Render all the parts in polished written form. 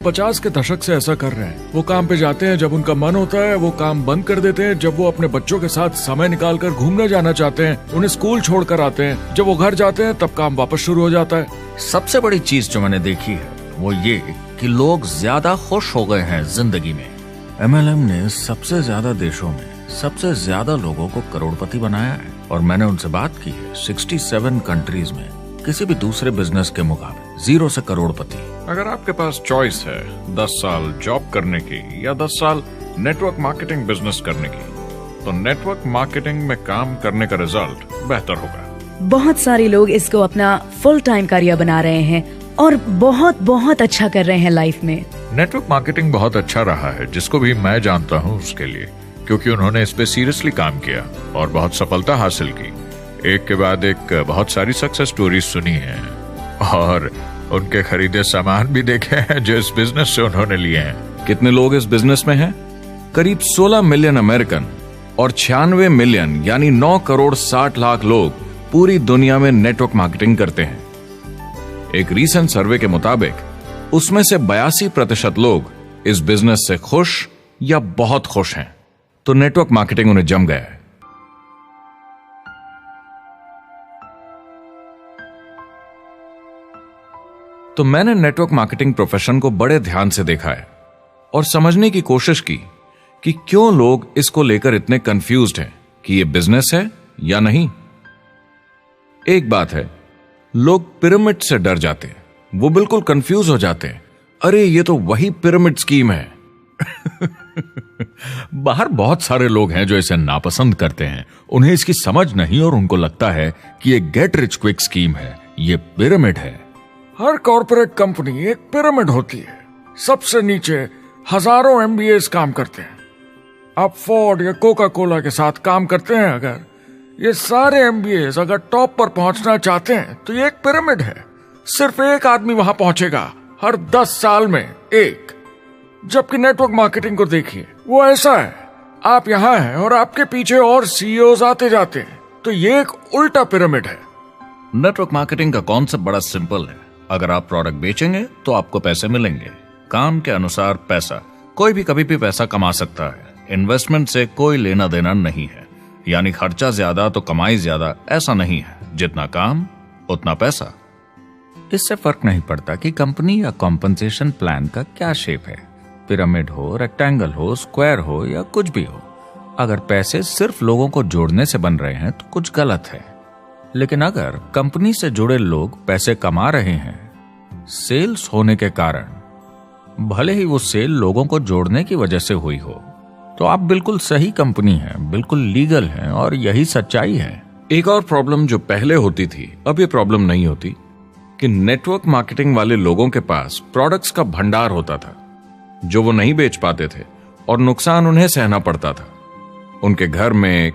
50 के दशक से ऐसा कर रहे हैं। वो काम पे जाते हैं जब उनका मन होता है, वो काम बंद कर देते हैं जब वो अपने बच्चों के साथ समय निकालकर घूमने जाना चाहते हैं, उन्हें स्कूल छोड़कर आते हैं, जब वो घर जाते हैं तब काम वापस शुरू हो जाता है। सबसे बड़ी चीज जो मैंने देखी है वो ये कि लोग ज्यादा खुश हो गए हैं जिंदगी में। MLM ने सबसे ज्यादा देशों में सबसे ज्यादा लोगों को करोड़पति बनाया है और मैंने उनसे बात की है 67 कंट्रीज में किसी भी दूसरे बिजनेस के मुकाबले 0 से करोड़पति। अगर आपके पास चॉइस है 10 साल जॉब करने की या 10 साल नेटवर्क मार्केटिंग बिजनेस करने की, तो नेटवर्क मार्केटिंग में काम करने का रिजल्ट बेहतर होगा। बहुत सारे लोग इसको अपना फुल टाइम करियर बना रहे हैं और बहुत बहुत अच्छा कर रहे हैं लाइफ में। नेटवर्क मार्केटिंग बहुत अच्छा रहा है जिसको भी मैं जानता हूँ उसके लिए, क्योंकि उन्होंने इस पे सीरियसली काम किया और बहुत सफलता हासिल की। एक के बाद एक बहुत सारी सक्सेस स्टोरीज सुनी है और उनके खरीदे सामान भी देखे हैं जो इस बिजनेस से उन्होंने लिए हैं। कितने लोग इस बिजनेस में हैं? करीब 16 मिलियन अमेरिकन और 96 मिलियन यानी 9 करोड़ 60 लाख लोग पूरी दुनिया में नेटवर्क मार्केटिंग करते हैं। एक रीसेंट सर्वे के मुताबिक उसमें से 82% लोग इस बिजनेस से खुश या बहुत खुश हैं। तो नेटवर्क मार्केटिंग उन्हें जम गया है। तो मैंने नेटवर्क मार्केटिंग प्रोफेशन को बड़े ध्यान से देखा है और समझने की कोशिश की कि क्यों लोग इसको लेकर इतने कंफ्यूज्ड हैं कि ये बिजनेस है या नहीं। एक बात है, लोग पिरामिड से डर जाते हैं, वो बिल्कुल कंफ्यूज हो जाते हैं। अरे ये तो वही पिरामिड स्कीम है। बाहर बहुत सारे लोग हैं जो इसे नापसंद करते हैं, उन्हें इसकी समझ नहीं और उनको लगता है कि ये गेट रिच क्विक स्कीम है, ये पिरामिड है। हर कॉर्पोरेट कंपनी एक पिरामिड होती है। सबसे नीचे हजारों MBAs काम करते हैं। आप फोर्ड या कोका कोला के साथ काम करते हैं, अगर ये सारे MBAs अगर टॉप पर पहुंचना चाहते हैं तो ये एक पिरामिड है। सिर्फ एक आदमी वहां पहुंचेगा हर 10 साल में एक। जबकि नेटवर्क मार्केटिंग को देखिए, वो ऐसा है, आप यहां हैं और आपके पीछे और CEOs आते जाते हैं, तो ये एक उल्टा पिरामिड है। नेटवर्क मार्केटिंग का कॉन्सेप्ट बड़ा सिंपल है। अगर आप प्रोडक्ट बेचेंगे तो आपको पैसे मिलेंगे। काम के अनुसार पैसा। कोई भी कभी भी पैसा कमा सकता है। इन्वेस्टमेंट से कोई लेना देना नहीं है, यानी खर्चा ज्यादा तो कमाई ज्यादा, ऐसा नहीं है। जितना काम उतना पैसा। इससे फर्क नहीं पड़ता कि कंपनी या कॉम्पनसेशन प्लान का क्या शेप है, पिरामिड हो, रेक्टेंगल हो, स्क्वायर हो या कुछ भी हो। अगर पैसे सिर्फ लोगों को जोड़ने से बन रहे हैं तो कुछ गलत है। लेकिन अगर कंपनी से जुड़े लोग पैसे कमा रहे हैं सेल्स होने के कारण, भले ही वो सेल लोगों को जोड़ने की वजह से हुई हो, तो आप बिल्कुल सही कंपनी है, बिल्कुल लीगल है और यही सच्चाई है। एक और प्रॉब्लम जो पहले होती थी, अब ये प्रॉब्लम नहीं होती कि नेटवर्क मार्केटिंग वाले लोगों के पास प्रोडक्ट्स का भंडार होता था जो वो नहीं बेच पाते थे और नुकसान उन्हें सहना पड़ता था। उनके घर में,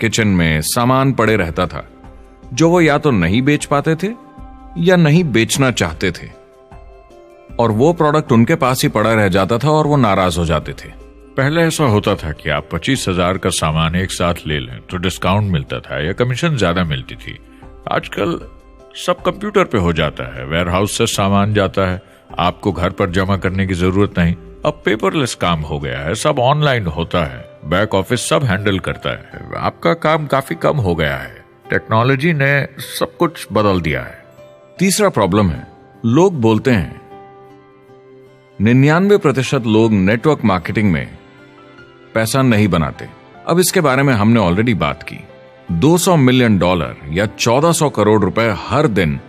किचन में सामान पड़े रहता था जो वो या तो नहीं बेच पाते थे या नहीं बेचना चाहते थे, और वो प्रोडक्ट उनके पास ही पड़ा रह जाता था और वो नाराज हो जाते थे। पहले ऐसा होता था कि आप 25,000 का सामान एक साथ ले लें तो डिस्काउंट मिलता था या कमीशन ज्यादा मिलती थी। आजकल सब कंप्यूटर पे हो जाता है, वेयर हाउस से सामान जाता है, आपको घर पर जमा करने की जरूरत नहीं। अब पेपरलेस काम हो गया है, सब ऑनलाइन होता है, बैक ऑफिस सब हैंडल करता है, आपका काम काफी कम हो गया है। टेक्नोलॉजी ने सब कुछ बदल दिया है। तीसरा प्रॉब्लम है, लोग बोलते हैं 99% लोग नेटवर्क मार्केटिंग में पैसा नहीं बनाते। अब इसके बारे में हमने ऑलरेडी बात की। $200 मिलियन या 1400 करोड़ रुपए हर दिन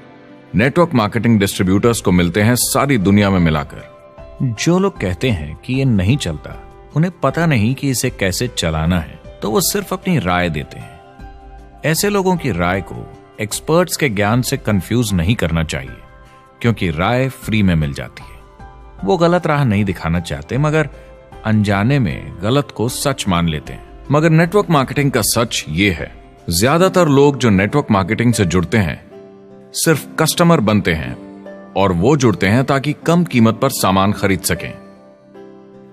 नेटवर्क मार्केटिंग डिस्ट्रीब्यूटर्स को मिलते हैं सारी दुनिया में मिलाकर। जो लोग कहते हैं कि ये नहीं चलता, उन्हें पता नहीं कि इसे कैसे चलाना है, तो वो सिर्फ अपनी राय देते हैं। ऐसे लोगों की राय को एक्सपर्ट्स के ज्ञान से कंफ्यूज नहीं करना चाहिए, क्योंकि राय फ्री में मिल जाती है। वो गलत राह नहीं दिखाना चाहते, मगर अनजाने में गलत को सच मान लेते हैं। मगर नेटवर्क मार्केटिंग का सच ये है, ज्यादातर लोग जो नेटवर्क मार्केटिंग से जुड़ते हैं सिर्फ कस्टमर बनते हैं, और वो जुड़ते हैं ताकि कम कीमत पर सामान खरीद सकें।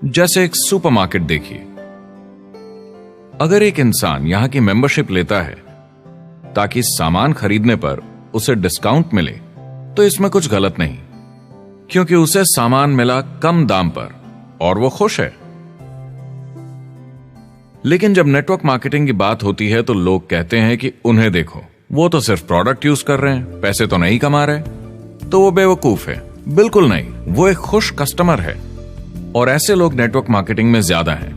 जैसे एक सुपरमार्केट देखिए, अगर एक इंसान यहां की मेंबरशिप लेता है ताकि सामान खरीदने पर उसे डिस्काउंट मिले, तो इसमें कुछ गलत नहीं। क्योंकि उसे सामान मिला कम दाम पर और वो खुश है। लेकिन जब नेटवर्क मार्केटिंग की बात होती है तो लोग कहते हैं कि उन्हें देखो, वो तो सिर्फ प्रोडक्ट यूज कर रहे हैं, पैसे तो नहीं कमा रहे, तो वो बेवकूफ है। बिल्कुल नहीं, वो एक खुश कस्टमर है और ऐसे लोग नेटवर्क मार्केटिंग में ज्यादा हैं।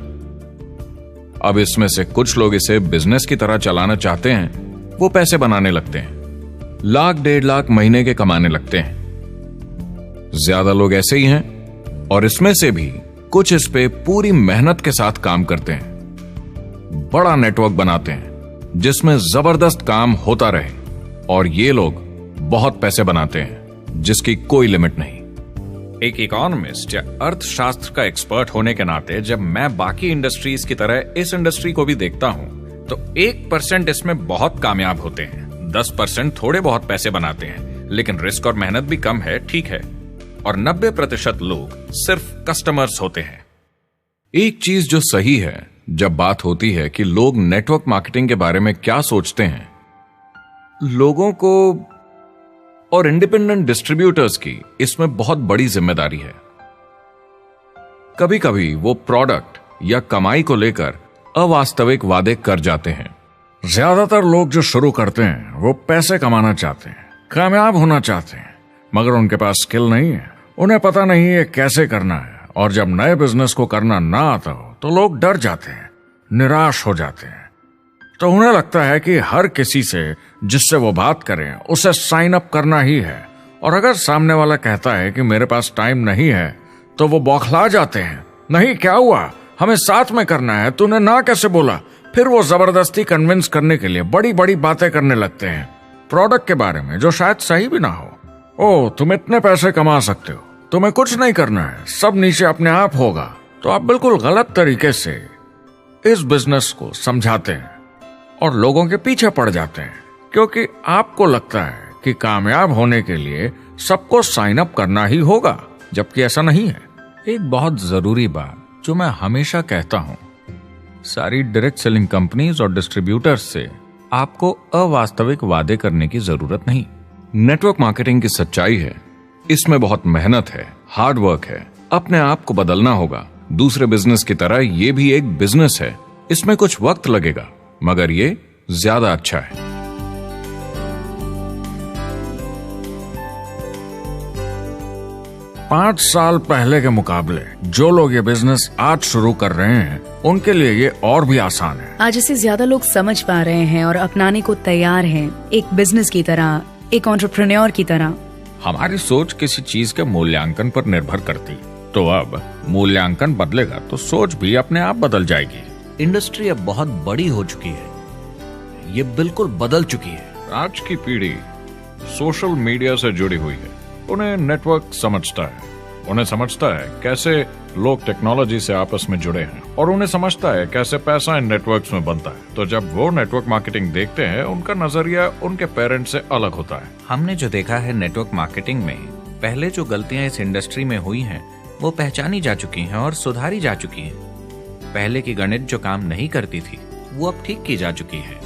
अब इसमें से कुछ लोग इसे बिजनेस की तरह चलाना चाहते हैं, वो पैसे बनाने लगते हैं, लाख 1.5 लाख महीने के कमाने लगते हैं। ज्यादा लोग ऐसे ही हैं और इसमें से भी कुछ इस पे पूरी मेहनत के साथ काम करते हैं, बड़ा नेटवर्क बनाते हैं जिसमें जबरदस्त काम होता रहे, और ये लोग बहुत पैसे बनाते हैं जिसकी कोई लिमिट नहीं। एक इकोनॉमिस्ट या अर्थशास्त्र का एक्सपर्ट होने के नाते जब मैं बाकी इंडस्ट्रीज की तरह इस इंडस्ट्री को भी देखता हूं तो 1% इसमें बहुत कामयाब होते हैं, 10% थोड़े बहुत पैसे बनाते हैं, लेकिन रिस्क और मेहनत भी कम है, ठीक है, और 90% लोग सिर्फ कस्टमर्स होते हैं। एक चीज जो सही है जब बात होती है कि लोग नेटवर्क मार्केटिंग के बारे में क्या सोचते हैं, लोगों को और इंडिपेंडेंट डिस्ट्रीब्यूटर्स की इसमें बहुत बड़ी जिम्मेदारी है। कभी कभी वो प्रोडक्ट या कमाई को लेकर अवास्तविक वादे कर जाते हैं। ज्यादातर लोग जो शुरू करते हैं वो पैसे कमाना चाहते हैं, कामयाब होना चाहते हैं, मगर उनके पास स्किल नहीं है, उन्हें पता नहीं है कैसे करना है, और जब नए बिजनेस को करना ना आता हो तो लोग डर जाते हैं, निराश हो जाते हैं। तो उन्हें लगता है कि हर किसी से जिससे वो बात करें उसे साइन अप करना ही है, और अगर सामने वाला कहता है कि मेरे पास टाइम नहीं है तो वो बौखला जाते हैं। नहीं, क्या हुआ, हमें साथ में करना है, तूने ना कैसे बोला? फिर वो जबरदस्ती कन्विंस करने के लिए बड़ी बड़ी बातें करने लगते हैं प्रोडक्ट के बारे में जो शायद सही भी ना हो। ओ, तुम इतने पैसे कमा सकते हो, तुम्हें कुछ नहीं करना है, सब नीचे अपने आप होगा। तो आप बिल्कुल गलत तरीके से इस बिजनेस को समझाते हैं और लोगों के पीछे पड़ जाते हैं, क्योंकि आपको लगता है कि कामयाब होने के लिए सबको साइन अप करना ही होगा, जबकि ऐसा नहीं है। एक बहुत जरूरी बात जो मैं हमेशा कहता हूं, सारी डायरेक्ट सेलिंग कंपनीज और डिस्ट्रीब्यूटर्स से आपको अवास्तविक वादे करने की जरूरत नहीं। नेटवर्क मार्केटिंग की सच्चाई है, इसमें बहुत मेहनत है, हार्ड वर्क है, अपने आप को बदलना होगा। दूसरे बिजनेस की तरह ये भी एक बिजनेस है, इसमें कुछ वक्त लगेगा, मगर ये ज्यादा अच्छा है। 5 साल पहले के मुकाबले जो लोग ये बिजनेस आज शुरू कर रहे हैं उनके लिए ये और भी आसान है। आज इसे ज्यादा लोग समझ पा रहे हैं और अपनाने को तैयार हैं, एक बिजनेस की तरह, एक एंटरप्रेन्योर की तरह। हमारी सोच किसी चीज के मूल्यांकन पर निर्भर करती, तो अब मूल्यांकन बदलेगा तो सोच भी अपने आप बदल जाएगी। इंडस्ट्री अब बहुत बड़ी हो चुकी है, ये बिल्कुल बदल चुकी है। आज की पीढ़ी सोशल मीडिया से जुड़ी हुई है, उन्हें नेटवर्क समझता है, उन्हें समझता है कैसे लोग टेक्नोलॉजी से आपस में जुड़े हैं, और उन्हें समझता है कैसे पैसा इन नेटवर्क्स में बनता है। तो जब वो नेटवर्क मार्केटिंग देखते हैं, उनका नजरिया उनके पेरेंट्स से अलग होता है। हमने जो देखा है नेटवर्क मार्केटिंग में, पहले जो गलतियां इस इंडस्ट्री में हुई हैं वो पहचानी जा चुकी हैं और सुधारी जा चुकी हैं। पहले की गणित जो काम नहीं करती थी वो अब ठीक की जा चुकी है।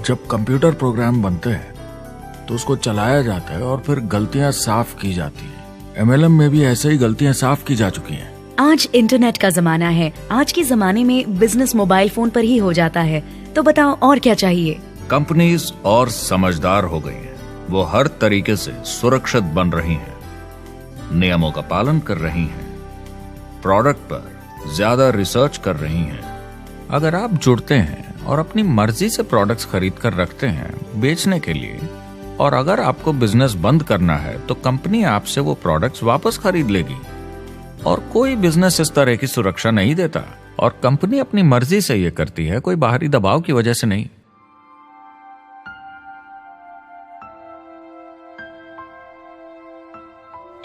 जब कंप्यूटर प्रोग्राम बनते हैं तो उसको चलाया जाता है और फिर गलतियां साफ की जाती हैं। MLM में भी ऐसे ही गलतियां साफ की जा चुकी हैं। आज इंटरनेट का जमाना है, आज के जमाने में बिजनेस मोबाइल फोन पर ही हो जाता है, तो बताओ और क्या चाहिए। कंपनीज और समझदार हो गई हैं, वो हर तरीके से सुरक्षित बन रही हैं, नियमों का पालन कर रही हैं, प्रोडक्ट पर ज्यादा रिसर्च कर रही हैं। अगर आप जुड़ते हैं और अपनी मर्जी से प्रोडक्ट्स खरीद कर रखते हैं बेचने के लिए, और अगर आपको बिजनेस बंद करना है तो कंपनी आपसे वो प्रोडक्ट्स वापस खरीद लेगी, और कोई बिजनेस इस तरह की सुरक्षा नहीं देता, और कंपनी अपनी मर्जी से ये करती है, कोई बाहरी दबाव की वजह से नहीं।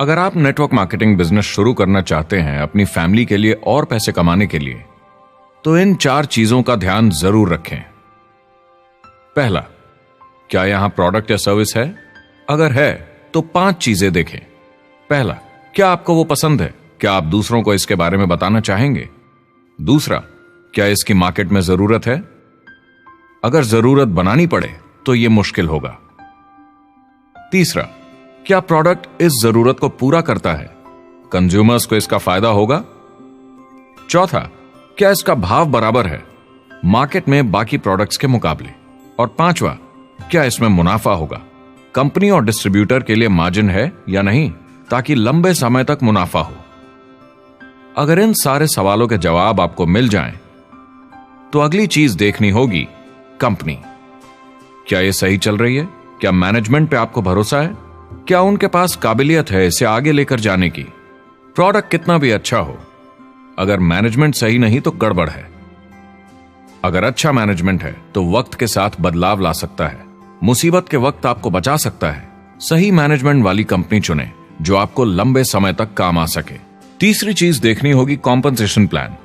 अगर आप नेटवर्क मार्केटिंग बिजनेस शुरू करना चाहते हैं अपनी फैमिली के लिए और पैसे कमाने के लिए, तो इन 4 चीजों का ध्यान जरूर रखें। पहला, क्या यहां प्रोडक्ट या सर्विस है? अगर है तो 5 चीजें देखें। पहला, क्या आपको वो पसंद है? क्या आप दूसरों को इसके बारे में बताना चाहेंगे? दूसरा, क्या इसकी मार्केट में जरूरत है? अगर जरूरत बनानी पड़े तो यह मुश्किल होगा। तीसरा, क्या प्रोडक्ट इस जरूरत को पूरा करता है? कंज्यूमर्स को इसका फायदा होगा? चौथा, क्या इसका भाव बराबर है मार्केट में बाकी प्रोडक्ट्स के मुकाबले? और पांचवा, क्या इसमें मुनाफा होगा? कंपनी और डिस्ट्रीब्यूटर के लिए मार्जिन है या नहीं, ताकि लंबे समय तक मुनाफा हो? अगर इन सारे सवालों के जवाब आपको मिल जाएं, तो अगली चीज देखनी होगी कंपनी। क्या यह सही चल रही है? क्या मैनेजमेंट पे आपको भरोसा है? क्या उनके पास काबिलियत है इसे आगे लेकर जाने की? प्रोडक्ट कितना भी अच्छा हो, अगर मैनेजमेंट सही नहीं तो गड़बड़ है। अगर अच्छा मैनेजमेंट है तो वक्त के साथ बदलाव ला सकता है, मुसीबत के वक्त आपको बचा सकता है। सही मैनेजमेंट वाली कंपनी चुने जो आपको लंबे समय तक काम आ सके। तीसरी चीज देखनी होगी कॉम्पनसेशन प्लान,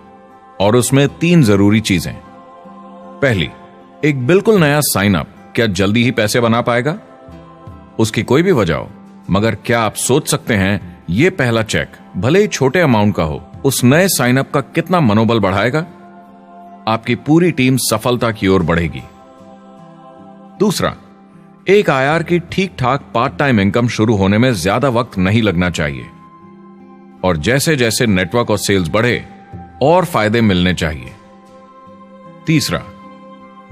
और उसमें 3 जरूरी चीजें। पहली, एक बिल्कुल नया साइन अप क्या जल्दी ही पैसे बना पाएगा? उसकी कोई भी वजह हो, मगर क्या आप सोच सकते हैं यह पहला चेक, भले ही छोटे अमाउंट का हो, उस नए साइन अप का कितना मनोबल बढ़ाएगा? आपकी पूरी टीम सफलता की ओर बढ़ेगी। दूसरा, एक आईआर की ठीक ठाक पार्ट टाइम इनकम शुरू होने में ज्यादा वक्त नहीं लगना चाहिए, और जैसे जैसे नेटवर्क और सेल्स बढ़े और फायदे मिलने चाहिए। तीसरा,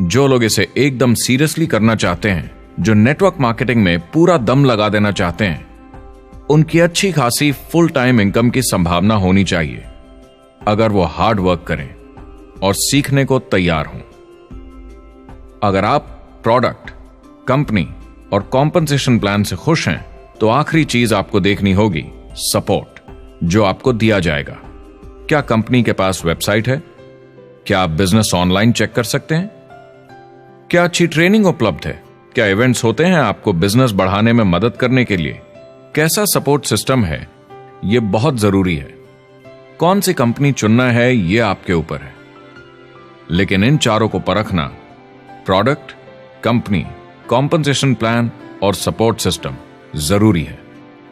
जो लोग इसे एकदम सीरियसली करना चाहते हैं, जो नेटवर्क मार्केटिंग में पूरा दम लगा देना चाहते हैं, उनकी अच्छी खासी फुल टाइम इनकम की संभावना होनी चाहिए, अगर वो हार्ड वर्क करें और सीखने को तैयार हों। अगर आप प्रोडक्ट, कंपनी और कॉम्पनसेशन प्लान से खुश हैं, तो आखिरी चीज आपको देखनी होगी सपोर्ट, जो आपको दिया जाएगा। क्या कंपनी के पास वेबसाइट है? क्या आप बिजनेस ऑनलाइन चेक कर सकते हैं? क्या अच्छी ट्रेनिंग उपलब्ध है? क्या इवेंट्स होते हैं आपको बिजनेस बढ़ाने में मदद करने के लिए? कैसा सपोर्ट सिस्टम है? यह बहुत जरूरी है। कौन सी कंपनी चुनना है यह आपके ऊपर है, लेकिन इन चारों को परखना, प्रोडक्ट, कंपनी, कॉम्पनसेशन प्लान और सपोर्ट सिस्टम, जरूरी है।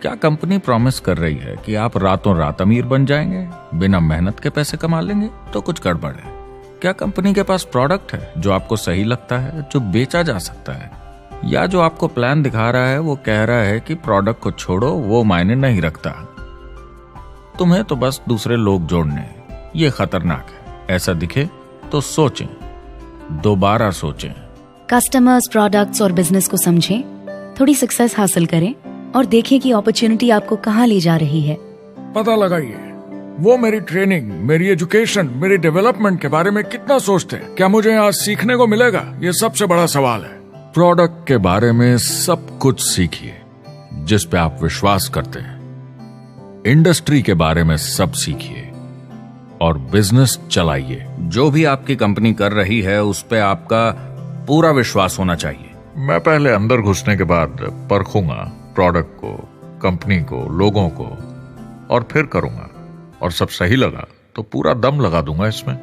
क्या कंपनी प्रॉमिस कर रही है कि आप रातों रात अमीर बन जाएंगे, बिना मेहनत के पैसे कमा लेंगे? तो कुछ गड़बड़ है। क्या कंपनी के पास प्रोडक्ट है जो आपको सही लगता है, जो बेचा जा सकता है? या जो आपको प्लान दिखा रहा है वो कह रहा है कि प्रोडक्ट को छोड़ो, वो मायने नहीं रखता, तुम्हें तो बस दूसरे लोग जोड़ने हैं? ये खतरनाक है। ऐसा दिखे तो सोचें, दोबारा सोचें। कस्टमर्स, प्रोडक्ट्स और बिजनेस को समझें, थोड़ी सक्सेस हासिल करें और देखें कि अपॉर्चुनिटी आपको कहां ले जा रही है। पता लगाइए वो मेरी ट्रेनिंग, मेरी एजुकेशन, मेरी डेवलपमेंट के बारे में कितना सोचते हैं। क्या मुझे आज सीखने को मिलेगा? ये सबसे बड़ा सवाल है। प्रोडक्ट के बारे में सब कुछ सीखिए जिस पे आप विश्वास करते हैं। इंडस्ट्री के बारे में सब सीखिए और बिजनेस चलाइए। जो भी आपकी कंपनी कर रही है उस पे आपका पूरा विश्वास होना चाहिए। मैं पहले अंदर घुसने के बाद परखूंगा प्रोडक्ट को, कंपनी को, लोगों को, और फिर करूंगा, और सब सही लगा तो पूरा दम लगा दूंगा इसमें।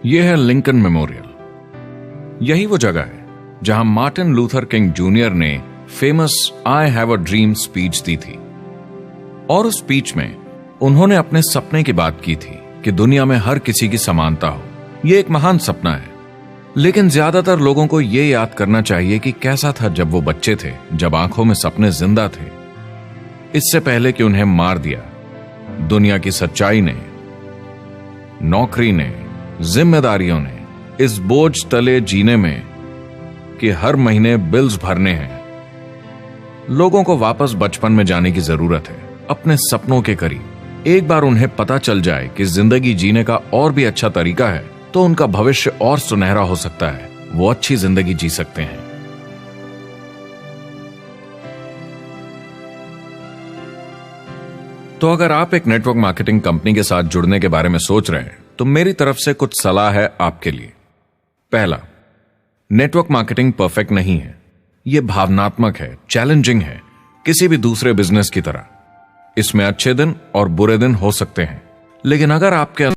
यह है लिंकन मेमोरियल। यही वो जगह है जहां मार्टिन लूथर किंग जूनियर ने famous I have a dream speech दी थी, और उस स्पीच में उन्होंने अपने सपने की बात की थी कि दुनिया में हर किसी की समानता हो। यह एक महान सपना है, लेकिन ज्यादातर लोगों को यह याद करना चाहिए कि कैसा था जब वो बच्चे थे, जब आंखों में सपने जिंदा थे, इससे पहले कि उन्हें मार दिया दुनिया की सच्चाई ने, नौकरी ने, जिम्मेदारियों ने, इस बोझ तले जीने में कि हर महीने बिल्स भरने हैं। लोगों को वापस बचपन में जाने की जरूरत है, अपने सपनों के करीब। एक बार उन्हें पता चल जाए कि जिंदगी जीने का और भी अच्छा तरीका है, तो उनका भविष्य और सुनहरा हो सकता है। वो अच्छी जिंदगी जी सकते हैं। तो अगर आप एक नेटवर्क मार्केटिंग कंपनी के साथ जुड़ने के बारे में सोच रहे हैं, तो मेरी तरफ से कुछ सलाह है आपके लिए। पहला, नेटवर्क मार्केटिंग परफेक्ट नहीं है। यह भावनात्मक है, चैलेंजिंग है, किसी भी दूसरे बिजनेस की तरह। इसमें अच्छे दिन और बुरे दिन हो सकते हैं, लेकिन अगर आपके